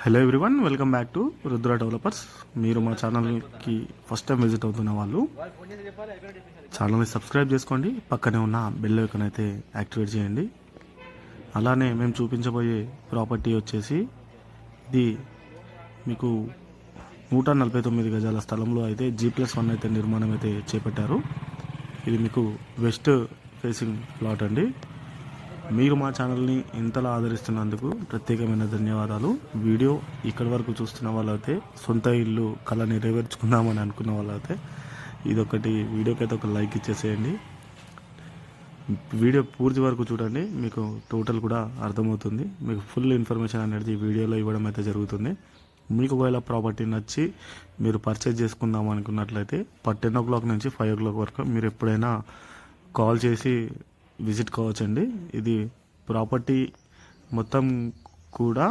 Hello everyone, welcome back to Rudra developers. మీరు మా ఛానల్కి ఫస్ట్ టైం విజిట్ అవుతున్న వాళ్ళు ఛానల్ని సబ్స్క్రైబ్ చేసుకోండి. పక్కనే ఉన్న బెల్ ఐకాన్ అయితే యాక్టివేట్ చేయండి. అలానే మేము చూపించబోయే ప్రాపర్టీ వచ్చేసి ఇది మీకు 149 గజాల స్థలంలో అయితే G+1 అయితే నిర్మాణం అయితే చేపట్టారు. ఇది మీకు వెస్ట్ ఫేసింగ్ ప్లాట్ అండి. మీరు మా ఛానల్ని ఇంతలా ఆదరిస్తున్నందుకు ప్రత్యేకమైన ధన్యవాదాలు. వీడియో ఇక్కడి వరకు చూస్తున్న వాళ్ళైతే సొంత ఇల్లు కళ నెరవేర్చుకుందామని అనుకున్న వాళ్ళైతే ఇదొకటి వీడియోకి అయితే ఒక లైక్ ఇచ్చేసేయండి. వీడియో పూర్తి వరకు చూడండి, మీకు టోటల్ కూడా అర్థమవుతుంది. మీకు ఫుల్ ఇన్ఫర్మేషన్ అనేది వీడియోలో ఇవ్వడం అయితే జరుగుతుంది. మీకు ఒకవేళ ప్రాపర్టీ నచ్చి మీరు పర్చేజ్ చేసుకుందాం అనుకున్నట్లయితే 10 o'clock నుంచి 5 o'clock వరకు మీరు ఎప్పుడైనా కాల్ చేసి విజిట్ కావచ్చండి. ఇది ప్రాపర్టీ మొత్తం కూడా